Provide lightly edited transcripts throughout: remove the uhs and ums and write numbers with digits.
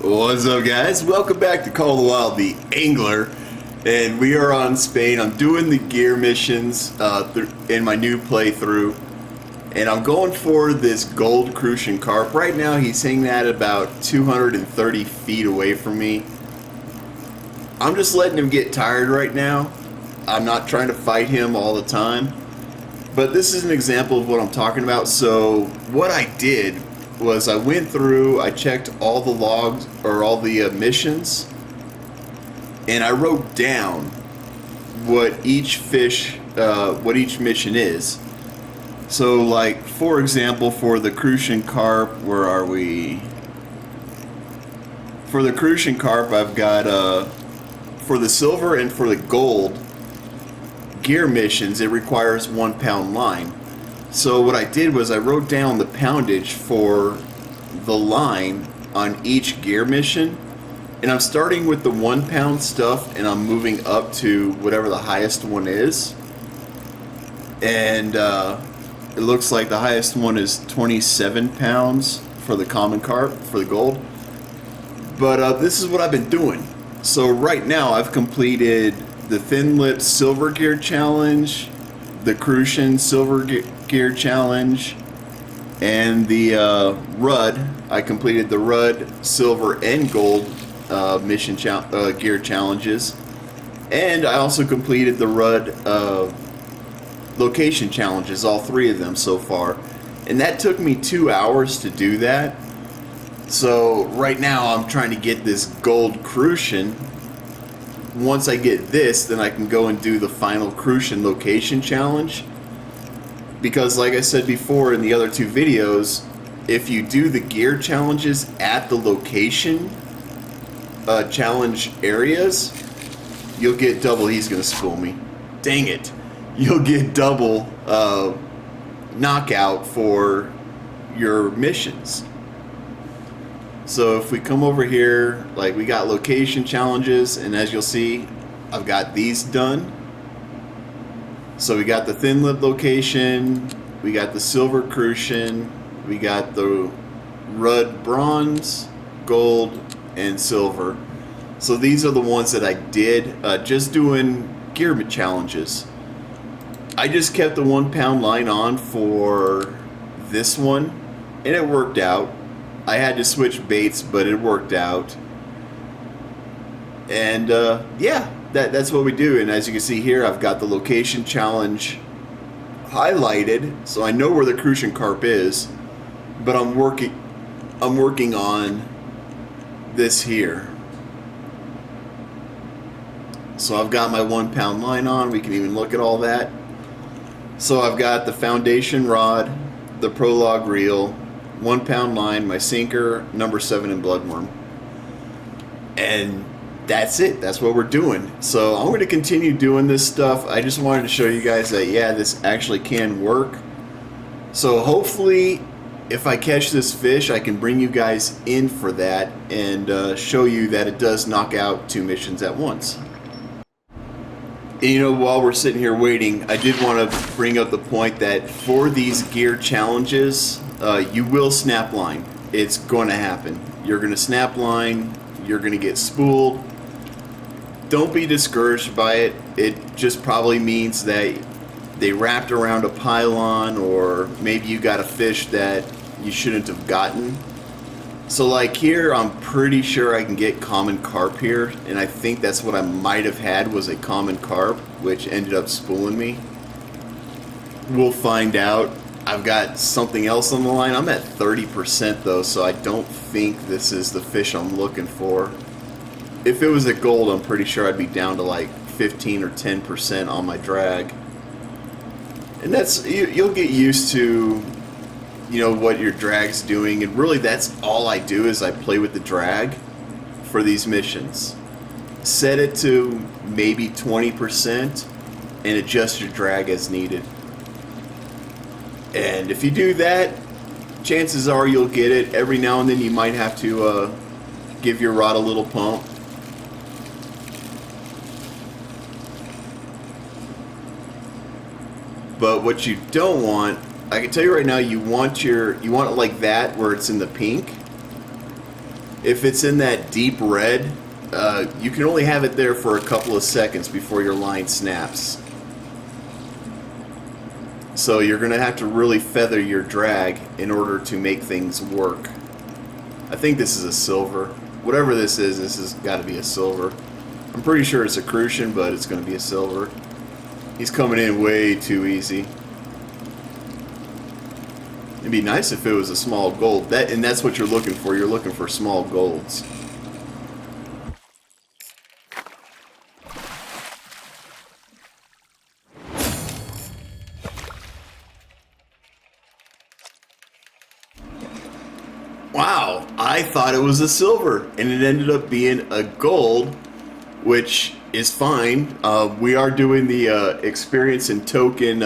What's up, guys? Welcome back to Call of the Wild, the Angler, and we are on Spain. I'm doing the gear missions in my new playthrough, and I'm going for this gold crucian carp. Right now, he's hanging at about 230 feet away from me. I'm just letting him get tired right now. I'm not trying to fight him all the time, but this is an example of what I'm talking about. So what I did was I went through, I checked all the logs or all the missions, and I wrote down what each mission is. So, like, for example, for the crucian carp, where are we? For the crucian carp, I've got for the silver and for the gold gear missions, it requires 1 pound line. So what I did was I wrote down the poundage for the line on each gear mission, and I'm starting with the 1 pound stuff and I'm moving up to whatever the highest one is. And it looks like the highest one is 27 pounds for the common carp, for the gold. But this is what I've been doing. So right now I've completed the Thin Lip Silver Gear Challenge, the Crucian Silver Gear Challenge, and the Rudd. I completed the Rudd Silver and Gold gear challenges, and I also completed the Rudd location challenges, all 3 of them so far, and that took me 2 hours to do that. So right now I'm trying to get this Gold Crucian. Once I get this, then I can go and do the final Crucian location challenge. Because like I said before in the other 2 videos, if you do the gear challenges at the location challenge areas, you'll get double. He's gonna spool me. Dang it. You'll get double knockout for your missions. So if we come over here, like, we got location challenges, and as you'll see, I've got these done. So we got the Thin Lip location, we got the Silver Crucian, we got the Rudd Bronze, Gold, and Silver. So these are the ones that I did, just doing gear challenges. I just kept the 1 pound line on for this one, and it worked out. I had to switch baits, but it worked out. And yeah, that's what we do. And as you can see here, I've got the location challenge highlighted, so I know where the crucian carp is. But I'm working on this here. So I've got my 1 pound line on. We can even look at all that. So I've got the foundation rod, the prologue reel, 1 pound line, my sinker, number 7 and bloodworm. And that's it. That's what we're doing. So I'm going to continue doing this stuff. I just wanted to show you guys that, yeah, this actually can work. So hopefully, if I catch this fish, I can bring you guys in for that and show you that it does knock out 2 missions at once. And, you know, while we're sitting here waiting, I did want to bring up the point that for these gear challenges, you will snap line. It's going to happen. You're going to snap line. You're going to get spooled. Don't be discouraged by it. It just probably means that they wrapped around a pylon, or maybe you got a fish that you shouldn't have gotten. So like here, I'm pretty sure I can get common carp here, and I think that's what I might have had, was a common carp, which ended up spooling me. We'll find out. I've got something else on the line. I'm at 30% though, so I don't think this is the fish I'm looking for. If it was a gold, I'm pretty sure I'd be down to like 15 or 10% on my drag. And that's, you'll get used to, you know, what your drag's doing, and really that's all I do is I play with the drag for these missions. Set it to maybe 20% and adjust your drag as needed. And if you do that, chances are you'll get it. Every now and then you might have to give your rod a little pump. But what you don't want, I can tell you right now, you want it like that, where it's in the pink. If it's in that deep red, you can only have it there for a couple of seconds before your line snaps. So you're going to have to really feather your drag in order to make things work. I think this is a silver. Whatever this has got to be a silver. I'm pretty sure it's a Crucian, but it's going to be a silver. He's coming in way too easy. It'd be nice if it was a small gold. And that's what you're looking for. You're looking for small golds. Wow, I thought it was a silver, and it ended up being a gold, which is fine. We are doing the experience and token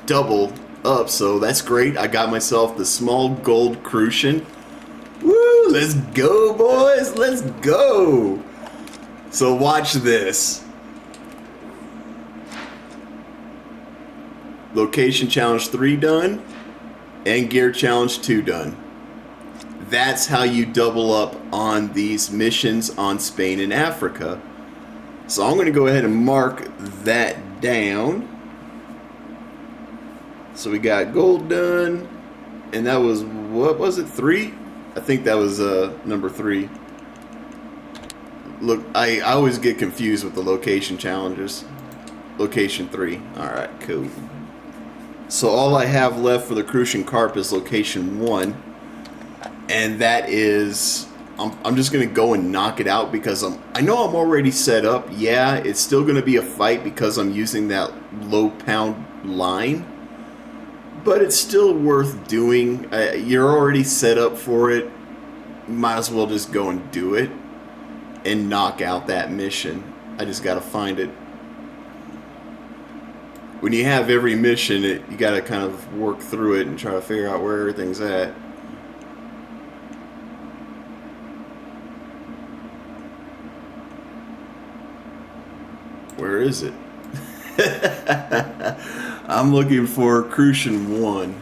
double up, so that's great. I got myself the small gold Crucian. Woo, let's go, boys, let's go. So watch this. Location challenge 3 done, and gear challenge 2 done. That's how you double up on these missions on Spain and Africa. So I'm going to go ahead and mark that down. So we got gold done, and that was, what was it, 3? I think that was number 3. Look, I always get confused with the location challenges. Location 3. Alright, cool. So all I have left for the Crucian Carp is location 1. And that is, I'm just going to go and knock it out because I know I'm already set up. Yeah, it's still going to be a fight because I'm using that low pound line. But it's still worth doing. You're already set up for it. Might as well just go and do it. And knock out that mission. I just got to find it. When you have every mission, you got to kind of work through it and try to figure out where everything's at. Where is it? I'm looking for Crucian 1.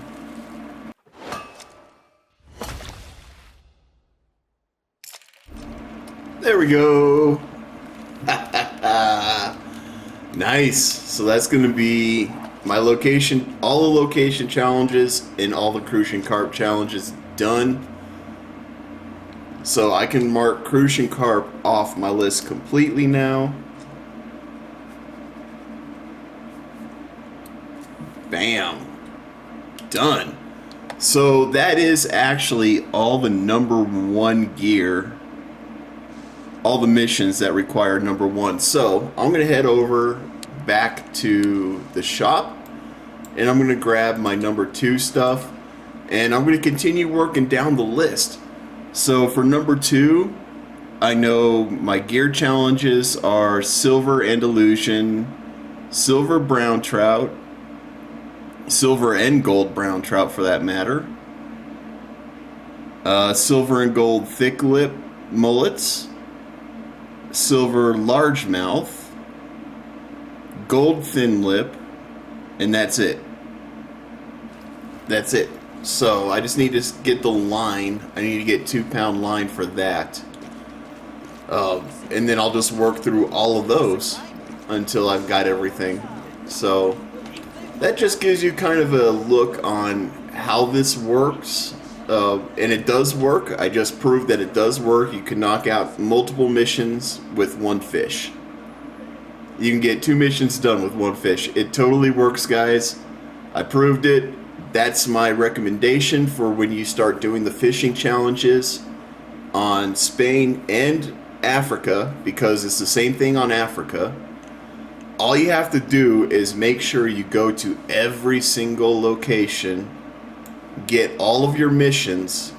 There we go. Nice. So that's going to be my location, all the location challenges and all the Crucian Carp challenges done. So I can mark Crucian Carp off my list completely now. Bam. Done. So that is actually all the number 1 gear. All the missions that require number 1. So I'm going to head over back to the shop. And I'm going to grab my number 2 stuff. And I'm going to continue working down the list. So for number 2, I know my gear challenges are Silver Andalusian, Silver Brown Trout, Silver and Gold Brown Trout for that matter, Silver and Gold Thick Lip Mullets, Silver Largemouth, Gold Thin Lip, and that's it. That's it. So I just need to get the line. I need to get 2 pound line for that. And then I'll just work through all of those until I've got everything. So that just gives you kind of a look on how this works. And it does work. I just proved that it does work. You can knock out multiple missions with 1 fish. You can get 2 missions done with 1 fish. It totally works, guys. I proved it. That's my recommendation for when you start doing the fishing challenges on Spain and Africa, because it's the same thing on Africa. All you have to do is make sure you go to every single location, get all of your missions,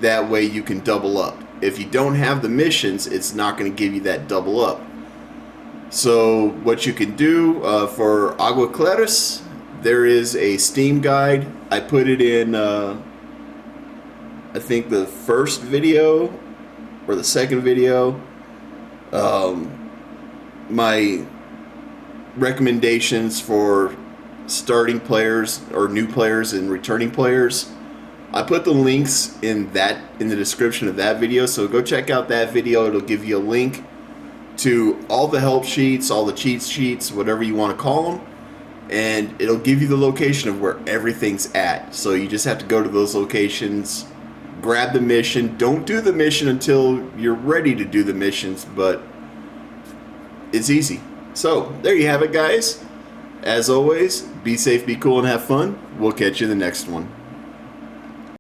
that way you can double up. If you don't have the missions, it's not going to give you that double up. So what you can do for Agua Claras, there is a Steam guide. I put it in, I think the first video or the second video. My recommendations for starting players or new players and returning players. I put the links in the description of that video, so go check out that video. It'll give you a link to all the help sheets, all the cheat sheets, whatever you want to call them, and it'll give you the location of where everything's at. So you just have to go to those locations, grab the mission. Don't do the mission until you're ready to do the missions, but it's easy. So there you have it, guys. As always, be safe, be cool, and have fun. We'll catch you in the next one.